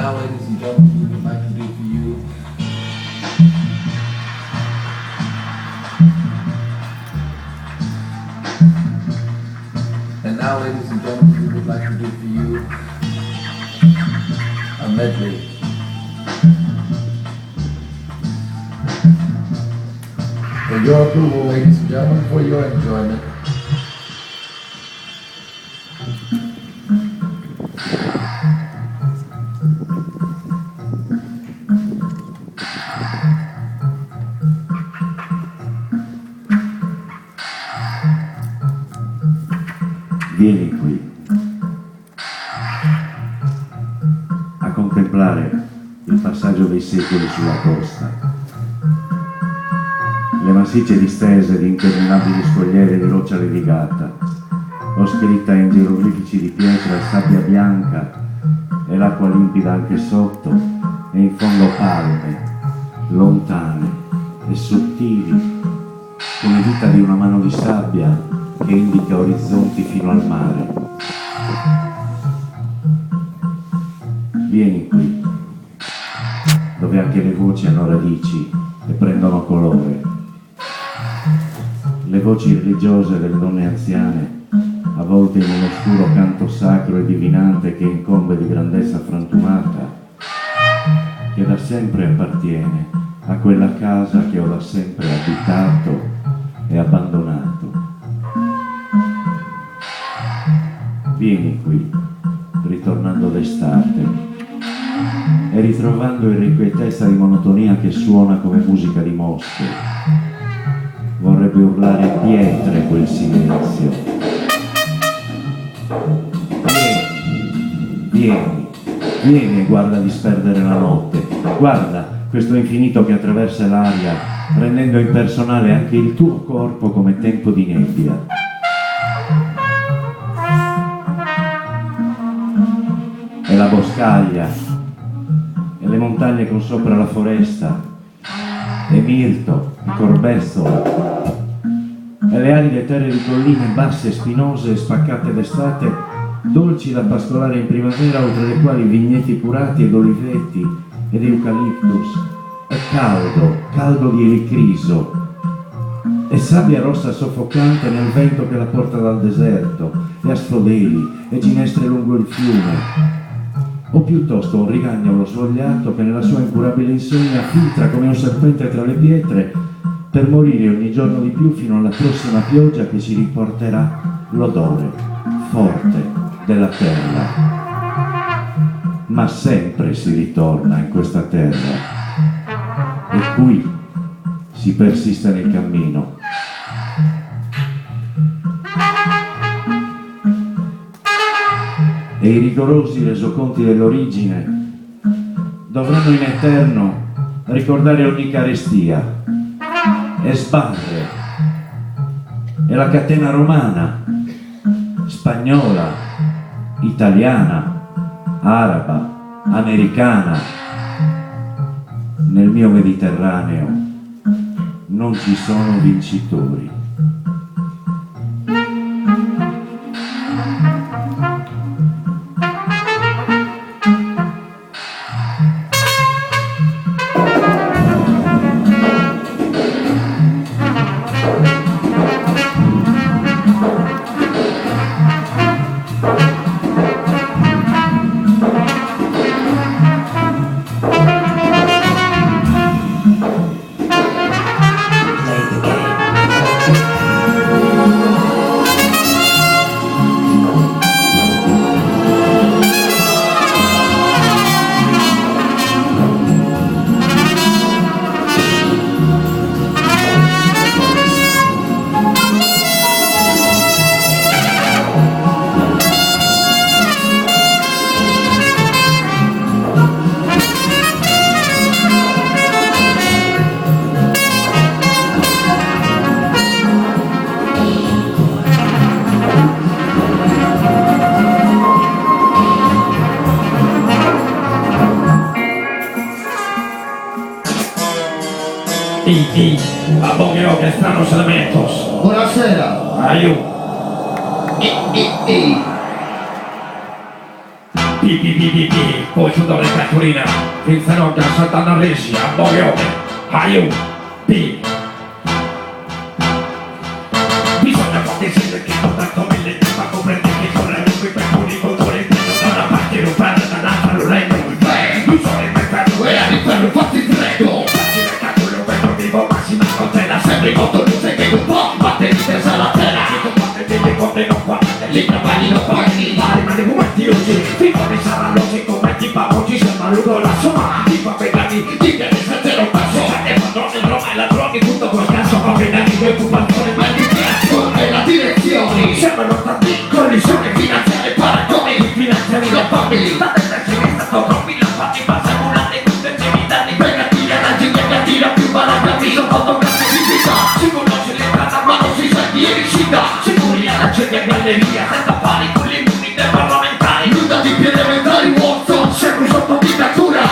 now, ladies and gentlemen, we would like to do for you and now, ladies and gentlemen, we would like to do for you a medley. For your approval, ladies and gentlemen, for your enjoyment. Vieni qui a contemplare il passaggio dei secoli sulla costa, le massicce distese di interminabili scogliere di roccia levigata, o scritta in geroglifici di pietra e sabbia bianca, e l'acqua limpida anche sotto, e in fondo palme, lontane e sottili, come dita di una mano di sabbia che indica orizzonti fino al mare. Vieni qui, dove anche le voci hanno radici e prendono colore. Le voci religiose delle donne anziane, avvolte in un oscuro canto sacro e divinante che incombe di grandezza frantumata, che da sempre appartiene a quella casa che ho da sempre abitato e abbandonato. Vieni qui, ritornando d'estate e ritrovando irrequietezza di monotonia che suona come musica di mosche. Vorrebbe urlare pietre quel silenzio. Vieni e guarda disperdere la notte. Guarda questo infinito che attraversa l'aria, rendendo impersonale anche il tuo corpo come tempo di nebbia. E la boscaglia, e le montagne con sopra la foresta, e mirto, e corbezzola, e le aride terre di colline basse, spinose e spaccate d'estate, dolci da pascolare in primavera, oltre le quali vigneti curati ed oliveti ed eucaliptus, e caldo di elicriso, e sabbia rossa soffocante nel vento che la porta dal deserto, e asphodeli, e ginestre lungo il fiume, o piuttosto un rigagnolo svogliato che nella sua incurabile insonnia filtra come un serpente tra le pietre per morire ogni giorno di più fino alla prossima pioggia che ci riporterà l'odore forte della terra. Ma sempre si ritorna in questa terra e qui si persiste nel cammino. E i rigorosi resoconti dell'origine dovranno in eterno ricordare ogni carestia e sbarre e la catena romana, spagnola, italiana, araba, americana. Nel mio Mediterraneo non ci sono vincitori. Abogeo, que extraños elementos. Buonasera. Aiu. pi, poi chiudo le cartoline, senza nota, saltando resi, a boio, aiu, pi. Bisogna fare sempre che contatto mille, ma comprende che corre lungo i percuri, colore, da una parte lo prende, dall'altra lo reggo, non sono il mercato e all'inferno fatti prego. Facci il mercato, lo vedo vivo, massima cautela, sempre in moto luce che un po' batte di tesa la terra. Chi combatte delle cose non guarda, li cavalli non paghi, ma nei momenti oggi, fino a sarà logico, metti pavoci, sembra lungo la somma, ti fa pegati, ti viene senza lo passo, e padrone, Roma e ladroni, tutto col cazzo, proprio da chi vuoi occupazione, ma di piazzo, e la direzione, sembrano tanti, collisione finanziarie, paragoni, finanziari da famiglia, la destra e sinistra, troppi la fatti, passiamo un anno, tutte le vitali, pegati, la gattina più barata, mi sono fotogrammi di vita, si conosce l'entrata, ma non si sa chi è riuscita, sicuri alla cerchia in galleria, senza pari con le immunità parlamentari, nuda di piede mentali, Watson, siamo sotto dittatura,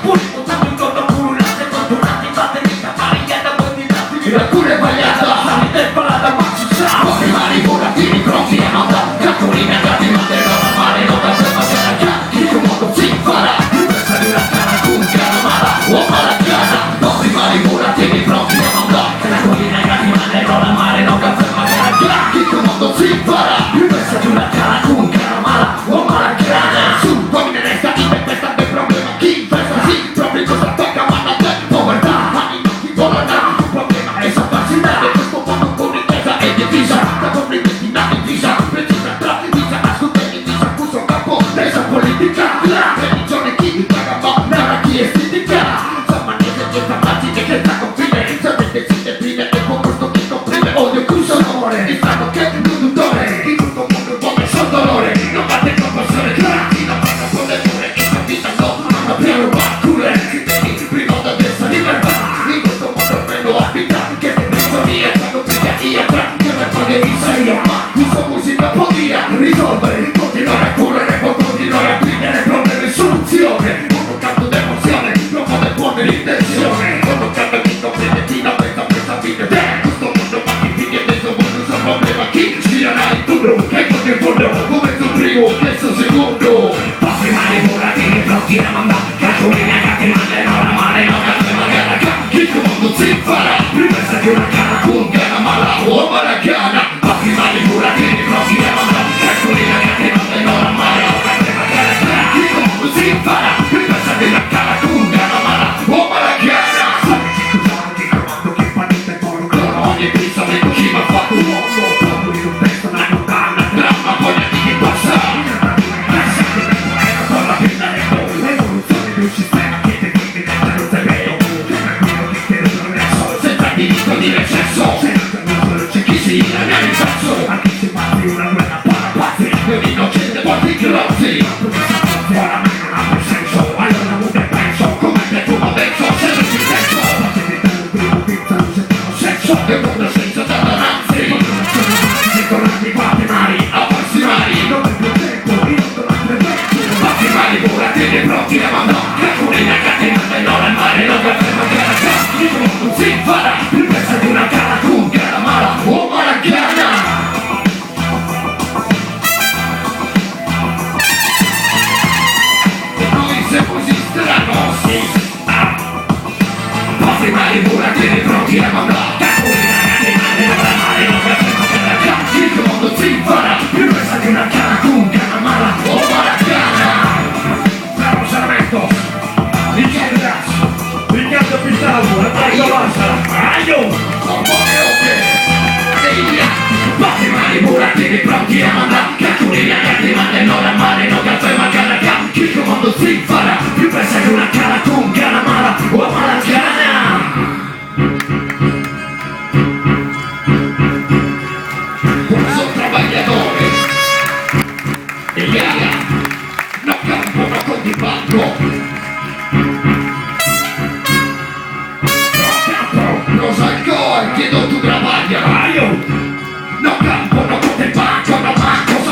pulito tutto in conto pululante, contornati, batteri, capari, da buoni dati, la cura è sbagliata, salita è parata, ma si sa, pochi mali volatili, pronti a mandare, catturina, gatti, manderò la mare, non da ferma che la già, chi comodo si farà, pensa di una cara, cucca, mala, uomo alla chiara, pochi mali volatili, pronti a mandare, catturina, gatti, manderò la mare, non da ferma che la già, chi comodo si farà, pensa di una cara, cucca, mala, uomo alla chiara, su, poi me ne sta, questa è il problema, chi pensa sì, proprio cosa tocca, ma non c'è povertà, anima chi volano, il problema è sapacità, e questo mondo con ripresa è divisa, da complimenti una divisa, precisa, tra divisa, ascolta e divisa, fuso campo, resa politica, la religione chi paga, ma nada chi estetica, samanese e farmaciche che sta confine, sapete si define, e con questo chi comprime, odio chiuso amore, il fatto che l'udutore, in tutto mondo come son dolore, non batte proporzione, chi non paga con le mure, in sta vita no, non abbiamo baccule, si vedi, prima da destra libertà, in questo mondo prendo abita, che se penso mia, quando piglia io, tra che me paghi di serio, ma uso musica podia risolvere, continuare a correre, può continuare a prendere problemi e soluzione, uno canto d'emozione, profonde buone l'intenzione, uno canto chi comprende, chi non pensa, pensa fine, questo mondo ma chi figlia questo mondo sono problema, chi girerà il turno, e con il fondo, come il primo, questo secondo, passi male volatili, pronti a mandare, catturina, gatti, manderò la mare, non cazzo magari, chi comando si farà, rimessa di una cara, una mala, uomo alla chiana, passi male volatili, pronti a mandare, catturina, gatti, manderò la mare, non cazzo magari, chi comando si farà, rimessa di una cara, una mala, uomo alla chiana, chi comando che fa niente con ogni pensamento chi mi ha fatto un uomo, proprio in un testo, una condanna, dramma, voglia di chi passa, con la penna nel mondo, l'evoluzione di un sistema che ti elimina non sei vero, quello che te lo progresso, senza diritto di recesso, c'è chi si inania nel senso, anche se passi una guerra para pazzi, un innocente porti grossi, ora a me non ha più senso, allora non te penso, come te tu adesso, se non ci penso, fate di te un primo pizza, non sentiamo senso, e un mondo senza tatananzi, si tornati fatti mari, a farsi mari, non è più tempo, io non altre vecchie, fatti mari volatili pronti a mandare, catturina, catena, non al mare, non da ferma che la cazzo, non si farà, ripresa di una cara cucca, la mala, uomo alla chiana. Noi siamo stranosi, passi mari volatili pronti a mandare, catturina, catena, non al mare, non da ferma che la cazzo, il mondo si farà, ripresa di una cara cucca, la mala, uomo alla chiana. Bravo Sarmento, Riccardo Pittavo, la terza bassa, aio, non vuole oche, via, batti mani volatili pronti a mandare, catturina, gatti, manderò la mare, non cazzo e magana, chi comando si farà, più pensa che una cara con cara mala, uomo alla chiana. Sono travagliatore, e iaia, non campo, non conti lo sai coi, chiedo tu travaglia, no campo, no conte il banco, no banco,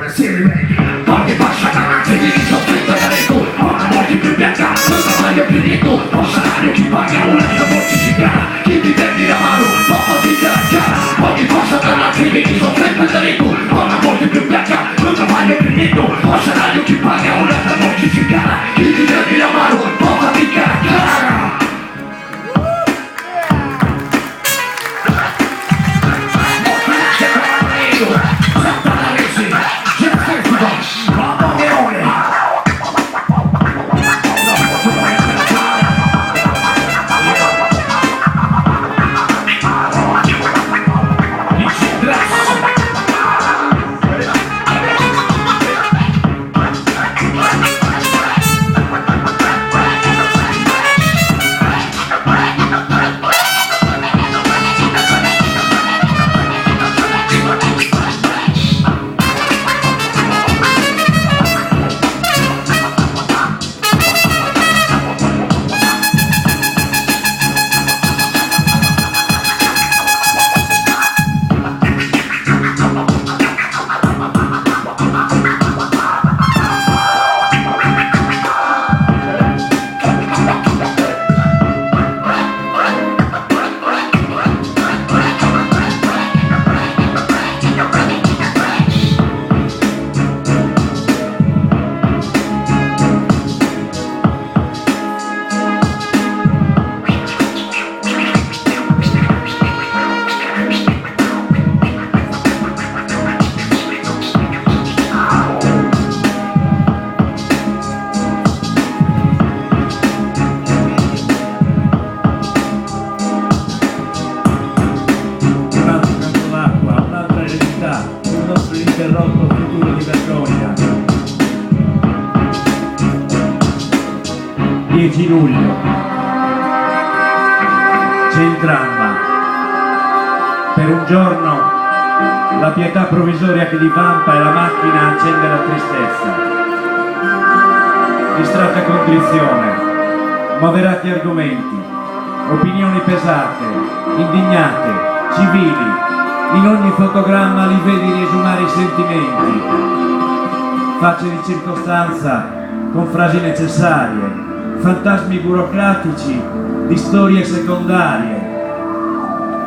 non si rivendica. Oggi passa davanti di soffritto da tu, una morte più bianca, non travaglio più di tu. Un salario chi paga, una vita voce si cara, chi ti tendi la mano, poco ti cara. Oggi passa davanti di soffritto da tu, una morte più bianca, non travaglio più di tu. Un salario chi paga, una vita voce si cara, chi ti tendi la mano, poco ti cara. Interrotto futuro di vergogna. 10 luglio c'è il dramma. Per un giorno la pietà provvisoria che divampa e la macchina accende la tristezza. Distratta contrizione, moderati argomenti, opinioni pesate, indignate, civili. In ogni fotogramma li vedi riesumare i sentimenti, facce di circostanza con frasi necessarie, fantasmi burocratici di storie secondarie.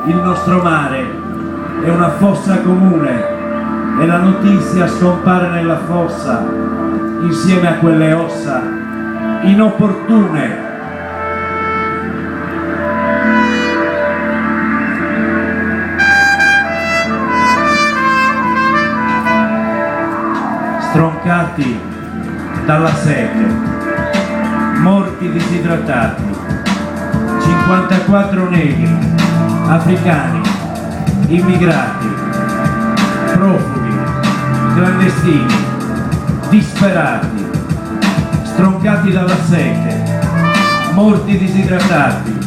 Il nostro mare è una fossa comune e la notizia scompare nella fossa insieme a quelle ossa inopportune. Stroncati dalla sete, morti disidratati, 54 negri, africani, immigrati, profughi, clandestini, disperati, stroncati dalla sete, morti disidratati.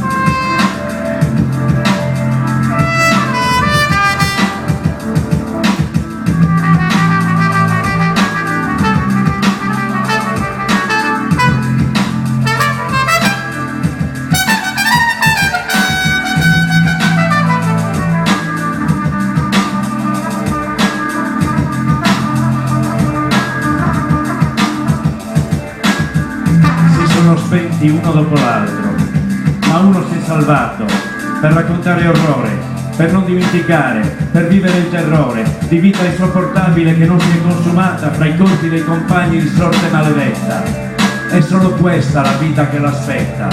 Spenti uno dopo l'altro, ma uno si è salvato per raccontare orrore, per non dimenticare, per vivere il terrore di vita insopportabile che non si è consumata fra i corpi dei compagni di sorte maledetta. È solo questa la vita che l'aspetta.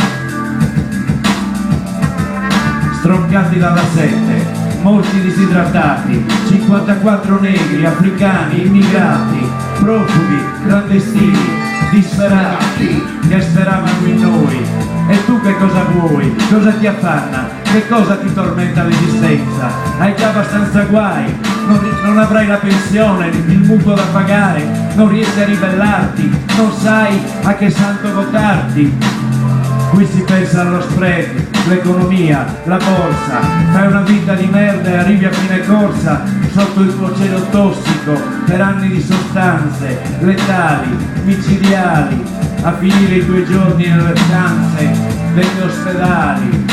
Stroncati dalla sete, morti disidratati, 54 negri, africani, immigrati, profughi, clandestini, disperati che speravano in noi. E tu che cosa vuoi? Cosa ti affanna? Che cosa ti tormenta l'esistenza? Hai già abbastanza guai, non avrai la pensione, il mutuo da pagare, non riesci a ribellarti, non sai a che santo votarti. Qui si pensa allo spread, l'economia, la borsa, fai una vita di merda e arrivi a fine corsa sotto il tuo cielo tossico per anni di sostanze letali, micidiali, a finire i tuoi giorni nelle stanze degli ospedali.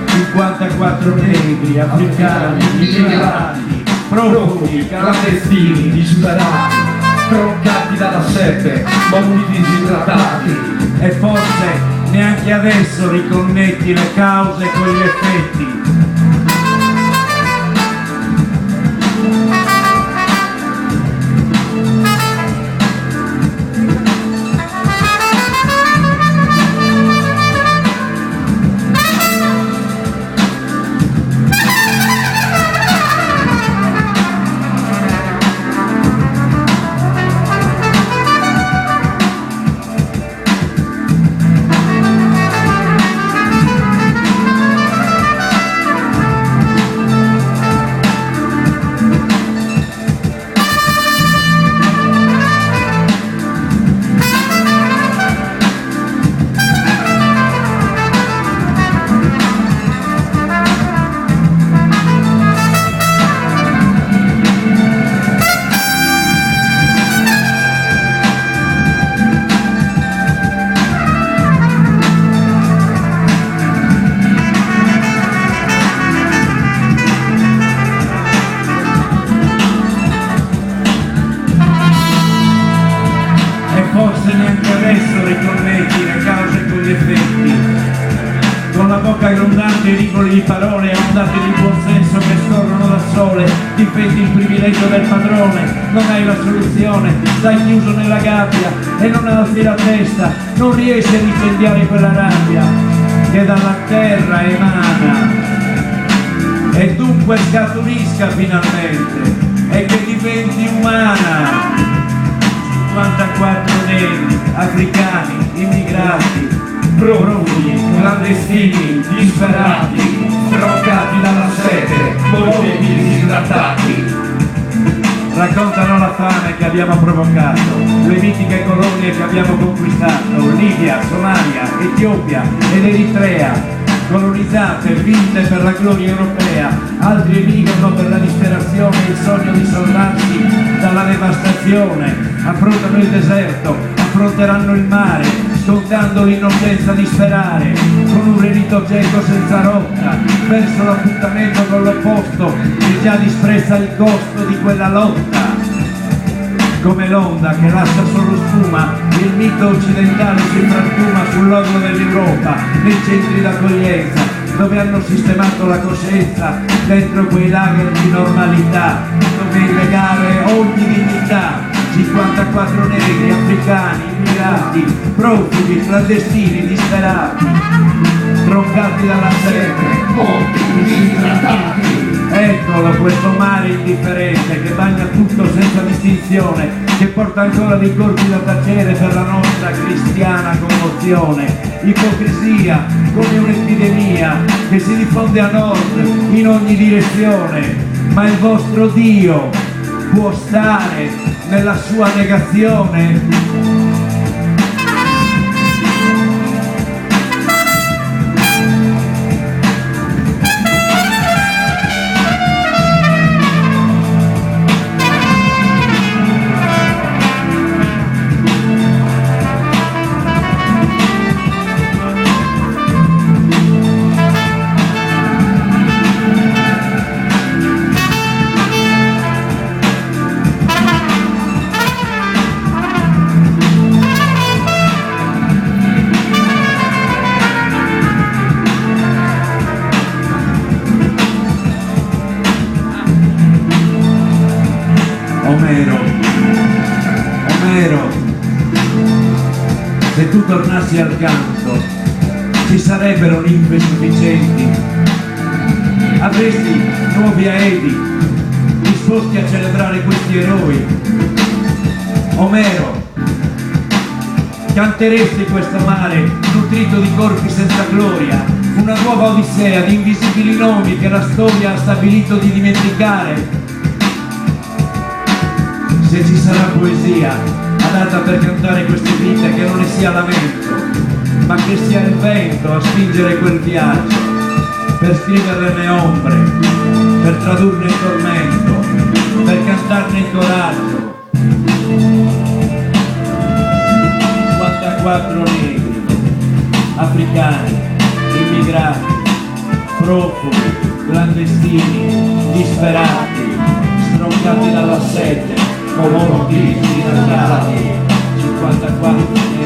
54 negri, africani, immigrati, profughi, clandestini, disperati, troncati dalla sete, morti disidratati. e forse neanche adesso riconnetti le cause con gli effetti. Forse neanche adesso riconnetti le cause con gli effetti. Con la bocca grondante ricoli di parole e ondate di buon senso che scorrono da sole, difendi il privilegio del padrone, non hai la soluzione, stai chiuso nella gabbia e non alzi la testa, non riesci a incendiare quella rabbia che dalla terra emana. E dunque scaturisca finalmente e che diventi umana. 54 neri, africani, immigrati, profughi, clandestini, disperati, troncati dalla sete, morti disidratati. Raccontano la fame che abbiamo provocato, le mitiche colonie che abbiamo conquistato, Libia, Somalia, Etiopia ed Eritrea, colonizzate, vinte per la gloria europea, altri emigrano per la disperazione e il sogno di salvarsi dalla devastazione, affrontano il deserto, affronteranno il mare, scontando l'innocenza di sperare, con un relitto geco senza rotta, verso l'appuntamento con l'opposto, che già disprezza il costo di quella lotta. Come l'onda che lascia solo spuma, il mito occidentale si frantuma sull'orlo dell'Europa, nei centri d'accoglienza, dove hanno sistemato la coscienza, dentro quei lager di normalità, dove è illegale ogni dignità. 54 negri, africani, immigrati, profughi, clandestini, disperati, troncati dalla sete, Morti disidratati. Eccolo questo mare indifferente che bagna tutto senza distinzione, che porta ancora dei corpi da tacere per la nostra cristiana commozione. Ipocrisia come un'epidemia che si diffonde a nord in ogni direzione, ma il vostro Dio può stare nella sua negazione? Omero, se tu tornassi al canto, ci sarebbero ninfe sufficienti, avresti nuovi aedi disposti a celebrare questi eroi. Omero, canteresti questo mare nutrito di corpi senza gloria, una nuova odissea di invisibili nomi che la storia ha stabilito di dimenticare. Se ci sarà poesia adatta per cantare queste vite, che non ne sia lamento, ma che sia il vento a spingere quel viaggio, per scriverle le ombre, per tradurne il tormento, per cantarne il coraggio. 54 negri, africani, immigrati, profughi, clandestini, disperati, stroncati dalla sete, con morti, innamorati, 54